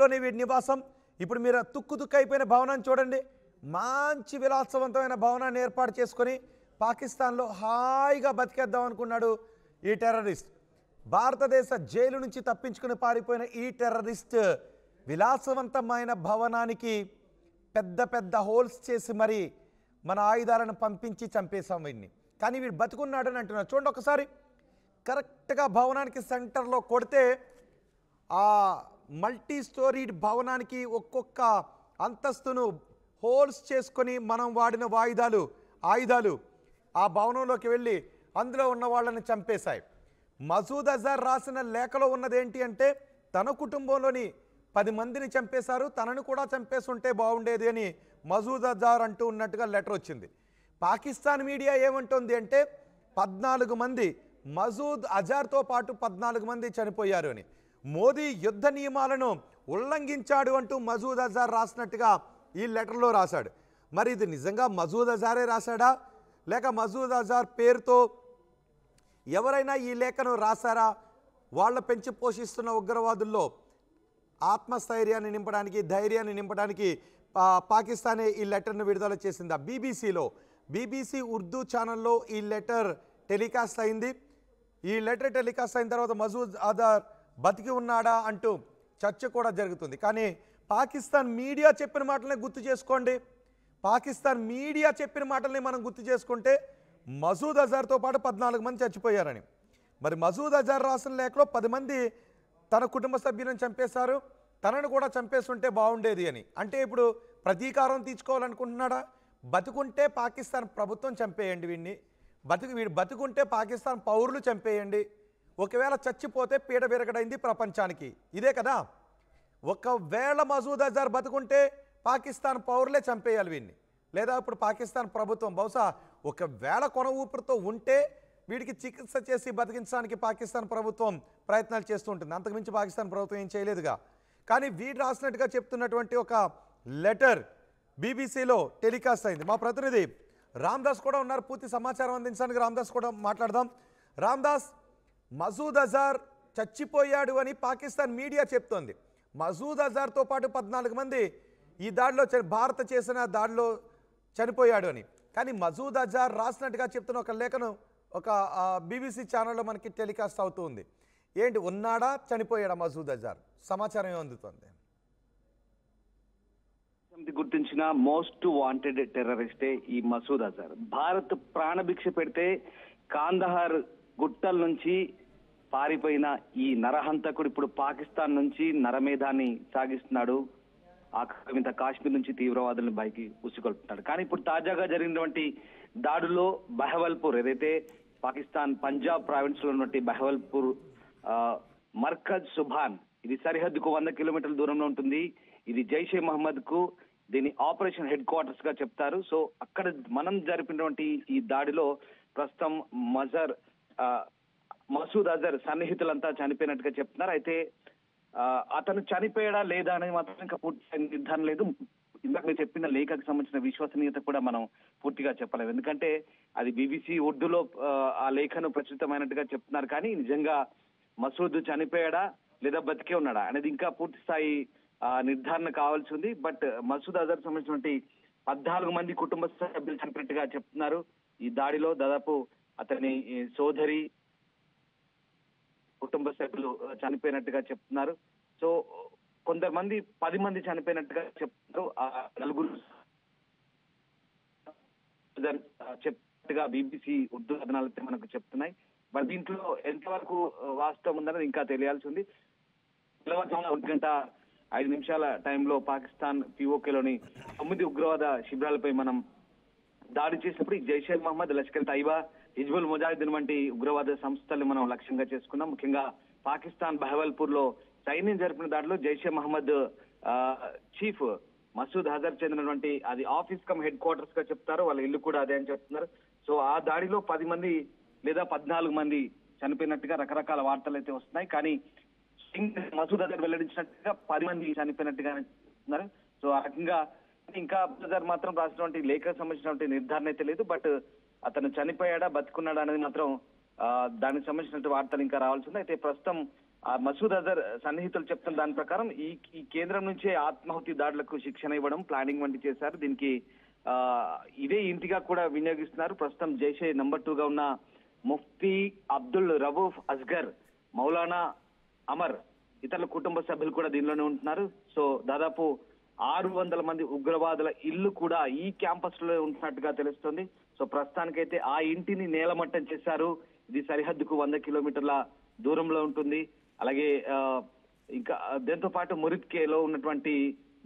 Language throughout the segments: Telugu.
దగ్గరలోనే వీడి నివాసం. ఇప్పుడు మీరు తుక్కు తుక్కు అయిపోయిన భవనాన్ని చూడండి. మంచి విలాసవంతమైన భవనాన్ని ఏర్పాటు చేసుకొని పాకిస్తాన్లో హాయిగా బతికేద్దాం అనుకున్నాడు ఈ టెర్రరిస్ట్. భారతదేశ జైలు నుంచి తప్పించుకుని పారిపోయిన ఈ టెర్రరిస్ట్ విలాసవంతమైన భవనానికి పెద్ద పెద్ద హోల్స్ చేసి మరి మన ఆయుధాలను పంపించి చంపేశాం వీడిని. కానీ వీడు బతుకున్నాడని అంటున్నారు. చూడండి ఒకసారి, కరెక్ట్గా భవనానికి సెంటర్లో కొడితే ఆ మల్టీ స్టోరీడ్ భవనానికి ఒక్కొక్క అంతస్తును హోల్స్ చేసుకొని మనం వాడిన ఆయుధాలు ఆ భవనంలోకి వెళ్ళి అందులో ఉన్న వాళ్ళని చంపేశాయి. మసూద్ అజార్ రాసిన లేఖలో ఉన్నదేంటి అంటే తన కుటుంబంలోని 10 మందిని చంపేశారు, తనను కూడా చంపేస్తుంటే బాగుండేది అని మసూద్ అజార్ అంటూ ఉన్నట్టుగా లెటర్ వచ్చింది. పాకిస్తాన్ మీడియా ఏమంటుంది అంటే 14 మంది, మసూద్ అజార్తో పాటు 14 మంది చనిపోయారు అని. మోదీ యుద్ధ నియమాలను ఉల్లంఘించాడు అంటూ మసూద్ అజార్ రాసినట్టుగా ఈ లెటర్లో రాశాడు. మరి ఇది నిజంగా మసూద్ అజారే రాశాడా, లేక మసూద్ అజార్ పేరుతో ఎవరైనా ఈ లేఖను రాశారా? వాళ్ళ పెంచి పోషిస్తున్న ఉగ్రవాదుల్లో ఆత్మస్థైర్యాన్ని నింపడానికి, ధైర్యాన్ని నింపడానికి పాకిస్తానే ఈ లెటర్ను విడుదల చేసిందా? బీబీసీ ఉర్దూ ఛానల్లో ఈ లెటర్ టెలికాస్ట్ అయింది. ఈ లెటర్ టెలికాస్ట్ అయిన తర్వాత మసూద్ అజార్ బతికి ఉన్నాడా అంటూ చర్చ కూడా జరుగుతుంది. కానీ పాకిస్తాన్ మీడియా చెప్పిన మాటలనే గుర్తు చేసుకోండి. పాకిస్తాన్ మీడియా చెప్పిన మాటల్ని మనం గుర్తు చేసుకుంటే మసూద్ అజార్తో పాటు 14 మంది చచ్చిపోయారని. మరి మసూద్ అజార్ రాసిన లేఖలో 10 మంది తన కుటుంబ సభ్యులను చంపేశారు, తనను కూడా చంపేస్తుంటే బాగుండేది అని. అంటే ఇప్పుడు ప్రతీకారం తీర్చుకోవాలనుకుంటున్నాడా? బతుకుంటే పాకిస్తాన్ ప్రభుత్వం చంపేయండి వీడిని, వీడు బతుకుంటే పాకిస్తాన్ పౌరులు చంపేయండి, ఒకవేళ చచ్చిపోతే పీడ విరగడైంది ప్రపంచానికి. ఇదే కదా. ఒకవేళ మసూద్ అజార్ బతుకుంటే పాకిస్తాన్ పౌరులే చంపేయాలి వీడిని, లేదా ఇప్పుడు పాకిస్తాన్ ప్రభుత్వం బహుశా ఒకవేళ కొన ఊపిరితో ఉంటే వీడికి చికిత్స చేసి బతికించడానికి పాకిస్తాన్ ప్రభుత్వం ప్రయత్నాలు చేస్తూ ఉంటుంది. అంతకుమించి పాకిస్తాన్ ప్రభుత్వం ఏం చేయలేదుగా. కానీ వీడు రాసినట్టుగా చెప్తున్నటువంటి ఒక లెటర్ బీబీసీలో టెలికాస్ట్ అయింది. మా ప్రతినిధి రామ్దాస్ కూడా ఉన్నారు, పూర్తి సమాచారం అందించడానికి రామ్దాస్ కూడా మాట్లాడదాం. రామ్దాస్, మసూద్ అజార్ చచ్చిపోయాడు అని పాకిస్తాన్ మీడియా చెప్తోంది. మసూద్ అజార్తో పాటు 14 మంది ఈ దాడిలో భారత చేసిన దాడిలో చనిపోయాడు అని. కానీ మసూద్ అజార్ రాసినట్టుగా చెప్తున్న ఒక లేఖను ఒక బీబీసీ ఛానల్లో మనకి టెలికాస్ట్ అవుతుంది. ఏంటి, ఉన్నాడా చనిపోయాడా మసూద్ అజార్? సమాచారం ఏమందుతుంది? గుర్తించిన మోస్ట్ వాంటెడ్ టెర్రరిస్టే ఈ మసూద్ అజార్. భారత్ ప్రాణభిక్ష పెడితే కాందహార్ గుట్టల నుంచి పారిపోయిన ఈ నరహంతకుడు ఇప్పుడు పాకిస్తాన్ నుంచి నరమేధాన్ని సాగిస్తున్నాడు. ఆక్రమిత కాశ్మీర్ నుంచి తీవ్రవాదులను పైకి ఉసిగొల్పుతున్నాడు. కానీ ఇప్పుడు తాజాగా జరిగినటువంటి దాడుల్లో బహవల్పూర్, ఏదైతే పాకిస్తాన్ పంజాబ్ ప్రావిన్స్ లో ఉన్నటువంటి బహవల్పూర్ మర్కజ్ సుభాన్, ఇది సరిహద్దుకు 100 కిలోమీటర్ల దూరంలో ఉంటుంది. ఇది జైషే మహమ్మద్ కు దీని ఆపరేషన్ హెడ్ క్వార్టర్స్ గా చెప్తారు. సో అక్కడ మనం జరిపినటువంటి ఈ దాడిలో ప్రస్తుతం మసూద్ అజార్ సన్నిహితులంతా చనిపోయినట్టుగా చెప్తున్నారు. అయితే అతను చనిపోయాడా లేదా అనేది మాత్రం ఇంకా పూర్తి నిర్ధారణ లేదు. ఇందాక మీరు చెప్పిన లేఖకు సంబంధించిన విశ్వసనీయత కూడా మనం పూర్తిగా చెప్పలేము. ఎందుకంటే అది బీబీసీ ఉర్దూలో ఆ లేఖను ప్రచురితమైనట్టుగా చెప్తున్నారు. కానీ నిజంగా మసూద్ చనిపోయాడా లేదా బతికే ఉన్నాడా అనేది ఇంకా పూర్తి స్థాయి నిర్ధారణ కావాల్సి ఉంది. బట్ మసూద్ అజార్ సంబంధించినటువంటి 14 మంది కుటుంబ సభ్యులు చనిపోయినట్టుగా చెప్తున్నారు. ఈ దాడిలో దాదాపు అతని సోదరి, కుటుంబ సభ్యులు చనిపోయినట్టుగా చెప్తున్నారు. సో కొంతమంది 10 మంది చనిపోయినట్టుగా చెప్తున్నారు. ఆ 4 చెప్పినట్టుగా బీబీసీ ఉర్దూ కథనాలతో మనకు చెప్తున్నాయి. మరి దీంట్లో ఎంతవరకు వాస్తవం ఉందన్నది ఇంకా తెలియాల్సి ఉంది. తెల్లవారుజామున 1:05 టైంలో పాకిస్తాన్ పిఓకేలోని 9 ఉగ్రవాద శిబిరాలపై మనం దాడి చేసినప్పుడు జైషే మహమ్మద్, లష్కర్ తైబా, హిజ్బుల్ ముజాహిద్దీన్ వంటి ఉగ్రవాద సంస్థల్ని మనం లక్ష్యంగా చేసుకున్నాం. ముఖ్యంగా పాకిస్తాన్ బహవల్పూర్ లో సైన్యం జరిపిన దాడిలో జైషే మహమ్మద్ చీఫ్ మసూద్ అజార్ చెందినటువంటి అది ఆఫీస్ కమ్ హెడ్ క్వార్టర్స్ గా చెప్తారు, వాళ్ళ ఇల్లు కూడా అదే అని చెప్తున్నారు. సో ఆ దాడిలో 10 మంది లేదా 14 మంది చనిపోయినట్టుగా రకరకాల వార్తలు అయితే వస్తున్నాయి. కానీ మసూద్ అజార్ వెల్లడించినట్టుగా 10 మంది చనిపోయినట్టుగా చెప్తున్నారు. సో ఆ రకంగా ఇంకా అజార్ మాత్రం రాసినటువంటి లేఖకు సంబంధించినటువంటి నిర్ధారణ అయితే లేదు. బట్ అతను చనిపోయాడా బతుకున్నాడా అనేది మాత్రం దానికి సంబంధించినటువంటి వార్తలు ఇంకా రావాల్సి ఉంది. అయితే ప్రస్తుతం మసూద్ అజర్ సన్నిహితులు చెప్తున్న దాని ప్రకారం ఈ కేంద్రం నుంచే ఆత్మాహుతి దాడులకు శిక్షణ ఇవ్వడం, ప్లానింగ్ వంటి చేశారు. దీనికి ఇదే ఇంటిగా కూడా వినియోగిస్తున్నారు. ప్రస్తుతం జైషే నంబర్ 2 గా ఉన్న ముఫ్తీ అబ్దుల్ రవూఫ్ అస్గర్, మౌలానా అమర్, ఇతరుల కుటుంబ సభ్యులు కూడా దీనిలోనే ఉంటున్నారు. సో దాదాపు 600 మంది ఉగ్రవాదుల ఇల్లు కూడా ఈ క్యాంపస్ లో ఉంటున్నట్టుగా తెలుస్తుంది. సో ప్రస్తుతానికైతే ఆ ఇంటిని నేలమట్టం చేశారు. ఇది సరిహద్దుకు 100 కిలోమీటర్ల దూరంలో ఉంటుంది. అలాగే ఇంకా దీంతో పాటు మురిత్కేలో ఉన్నటువంటి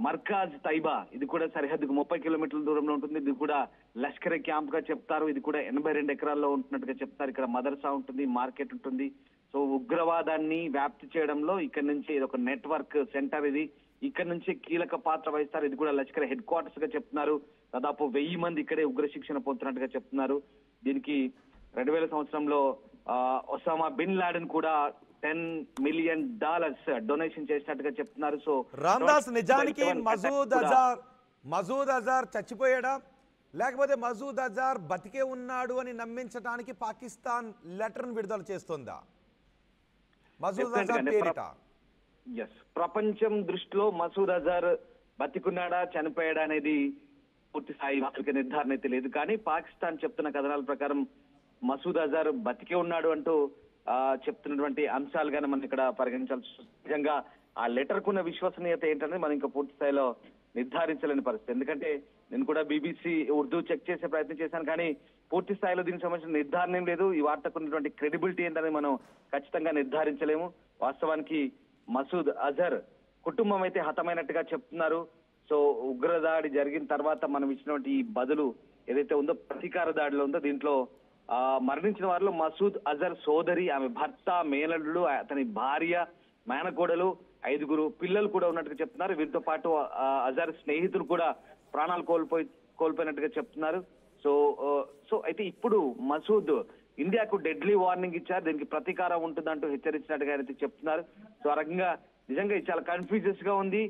మర్కాజ్ తైబా, ఇది కూడా సరిహద్దుకు 30 కిలోమీటర్ల దూరంలో ఉంటుంది. ఇది కూడా లష్కరే క్యాంప్ గా చెప్తారు. ఇది కూడా 82 ఎకరాల్లో ఉంటున్నట్టుగా చెప్తారు. ఇక్కడ మదర్సా ఉంటుంది, మార్కెట్ ఉంటుంది. సో ఉగ్రవాదాన్ని వ్యాప్తి చేయడంలో ఇక్కడ నుంచి ఇది ఒక నెట్వర్క్ సెంటర్. ఇది ఇక్కడ నుంచి కీలక పాత్ర వహిస్తారు. ఇది కూడా లష్కర్ హెడ్ క్వార్టర్స్ గా చెప్తున్నారు. దాదాపు 1000 మంది ఇక్కడే ఉగ్ర శిక్షణ పొందుతున్నట్టుగా చెప్తున్నారు. దీనికి 2000 సంవత్సరంలో ఒసామా బిన్ లాడెన్ కూడా $10 మిలియన్ డొనేషన్ చేసినట్టుగా చెప్తున్నారు. సో రామ్దాస్, నిజానికి మసూద్ అజార్ చచ్చిపోయాడా, లేకపోతే మసూద్ అజార్ బతికే ఉన్నాడు అని నమ్మించడానికి పాకిస్తాన్ లెటర్ విడుదల చేస్తుందా మసూద్ అజార్ పేరిట? ప్రపంచం దృష్టిలో మసూద్ అజార్ బతికున్నాడా చనిపోయాడా అనేది పూర్తి స్థాయి నిర్ధారణ అయితే లేదు. కానీ పాకిస్తాన్ చెప్తున్న కథనాల ప్రకారం మసూద్ అజార్ బతికే ఉన్నాడు అంటూ చెప్తున్నటువంటి అంశాలుగానే మనం ఇక్కడ పరిగణించాల్సి. నిజంగా ఆ లెటర్ కున్న విశ్వసనీయత ఏంటనేది మనం ఇంకా పూర్తి స్థాయిలో నిర్ధారించలేని పరిస్థితి. ఎందుకంటే నేను కూడా BBC ఉర్దూ చెక్ చేసే ప్రయత్నం చేశాను, కానీ పూర్తి స్థాయిలో దీనికి సంబంధించిన నిర్ధారణ ఏం లేదు. ఈ వార్తకు ఉన్నటువంటి క్రెడిబిలిటీ ఏంటనేది మనం ఖచ్చితంగా నిర్ధారించలేము. వాస్తవానికి మసూద్ అజర్ కుటుంబం అయితే హతమైనట్టుగా చెప్తున్నారు. సో ఉగ్రదాడి జరిగిన తర్వాత మనం ఇచ్చినటువంటి ఈ బదులు ఏదైతే ఉందో ప్రతీకార దాడిలో ఉందో దీంట్లో మరణించిన వారిలో మసూద్ అజర్ సోదరి, ఆమె భర్త, మేనల్లుడు, అతని భార్య, మేనకోడలు, 5 పిల్లలు కూడా ఉన్నట్టుగా చెప్తున్నారు. వీరితో పాటు అజర్ స్నేహితులు కూడా ప్రాణాలు కోల్పోయినట్టుగా చెప్తున్నారు. సో అయితే ఇప్పుడు మసూద్ ఇండియాకు డెడ్లీ వార్నింగ్ ఇచ్చారు. దీనికి ప్రతీకారం ఉంటుందంటూ హెచ్చరించినట్టుగా అయితే చెప్తున్నారు. సో ఆ రకంగా నిజంగా చాలా కన్ఫ్యూజెస్ గా ఉంది.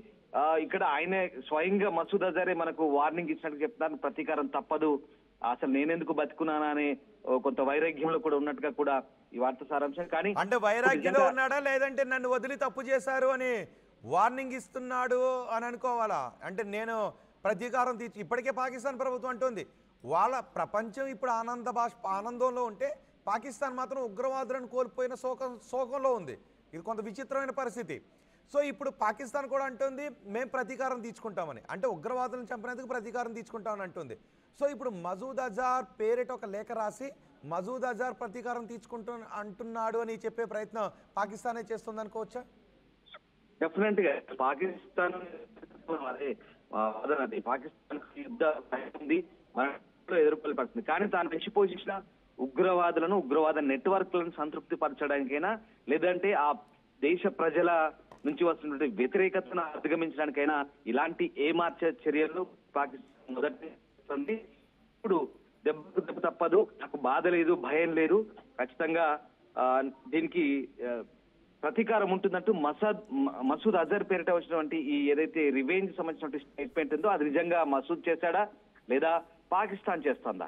ఇక్కడ ఆయనే స్వయంగా మసూద్ అజరే మనకు వార్నింగ్ ఇచ్చినట్టు చెప్తున్నారు. ప్రతీకారం తప్పదు, అసలు నేనెందుకు బతుకున్నానా అనే కొంత వైరాగ్యంలో కూడా ఉన్నట్టుగా కూడా ఈ వార్త సారాంశం. కానీ అంటే వైరాగ్యంలో ఉన్నాడా, లేదంటే నన్ను వదిలి తప్పు చేశారు అని వార్నింగ్ ఇస్తున్నాడు అని అనుకోవాలా? అంటే నేను ప్రతీకారం ఇప్పటికే పాకిస్తాన్ ప్రభుత్వం అంటుంది వాళ్ళ ప్రపంచం ఇప్పుడు ఆనందంలో ఉంటే పాకిస్తాన్ మాత్రం ఉగ్రవాదులను కోల్పోయిన శోకంలో ఉంది. ఇది కొంత విచిత్రమైన పరిస్థితి. సో ఇప్పుడు పాకిస్తాన్ కూడా అంటుంది మేము ప్రతీకారం తీర్చుకుంటామని, అంటే ఉగ్రవాదులను చంపినందుకు ప్రతీకారం తీర్చుకుంటామని అంటుంది. సో ఇప్పుడు మసూద్ అజార్ పేరిట ఒక లేఖ రాసి మసూద్ అజార్ ప్రతీకారం అంటున్నాడు అని చెప్పే ప్రయత్నం పాకిస్తానే చేస్తుంది అనుకోవచ్చా? డెఫినెట్ గా పాకిస్తాన్ యుద్ధ ఉంది, ఎదుర్కొనే పరిస్థితి. కానీ తాను రెచ్చిపోషించిన ఉగ్రవాదులను, ఉగ్రవాద నెట్వర్క్లను సంతృప్తి పరచడానికైనా, లేదంటే ఆ దేశ ప్రజల నుంచి వస్తున్నటువంటి వ్యతిరేకతను అధిగమించడానికైనా ఇలాంటి ఏమార్చే చర్యలు పాకిస్తాన్ మొదటి. ఇప్పుడు దెబ్బ తప్పదు, నాకు బాధ లేదు, భయం లేదు, ఖచ్చితంగా దీనికి ప్రతీకారం ఉంటుందంటూ మసూద్ అజర్ పేరిట వచ్చినటువంటి ఈ ఏదైతే రివెంజ్ సంబంధించిన స్టేట్మెంట్ ఉందో అది నిజంగా మసూద్ చేశాడా లేదా పాకిస్తాన్ చేస్తుందా?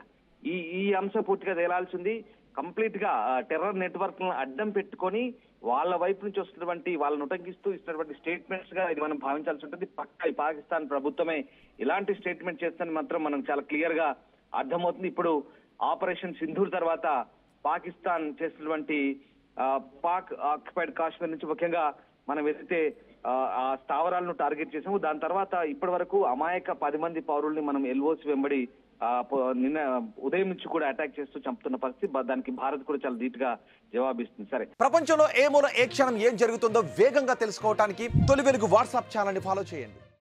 ఈ అంశం పూర్తిగా తేలాల్సింది. కంప్లీట్ గా టెర్రర్ నెట్వర్క్ అడ్డం పెట్టుకొని వాళ్ళ వైపు నుంచి వస్తున్నటువంటి వాళ్ళని ఉటంకిస్తూ ఇస్తున్నటువంటి స్టేట్మెంట్స్ గా ఇది మనం భావించాల్సి ఉంటుంది. పక్కా ఈ పాకిస్తాన్ ప్రభుత్వమే ఇలాంటి స్టేట్మెంట్ చేస్తుందని మాత్రం మనం చాలా క్లియర్ గా అర్థమవుతుంది. ఇప్పుడు ఆపరేషన్ సింధూర్ తర్వాత పాకిస్తాన్ చేసినటువంటి పాక్ ఆక్యుపైడ్ కాశ్మీర్ నుంచి ముఖ్యంగా మనం ఏదైతే ఆ స్థావరాలను టార్గెట్ చేసాము, దాని తర్వాత ఇప్పటి వరకు అమాయక 10 మంది పౌరుల్ని మనం LOC వెంబడి నిన్న ఉదయం నుంచి కూడా అటాక్ చేస్తూ చంపుతున్న పరిస్థితి. దానికి భారత్ కూడా చాలా ధీటుగా జవాబిస్తుంది. సరే, ప్రపంచంలో ఏ మూల ఏ క్షణం ఏం జరుగుతుందో వేగంగా తెలుసుకోవడానికి తొలి వెలుగు వాట్సాప్ ఛానల్ని ఫాలో చేయండి.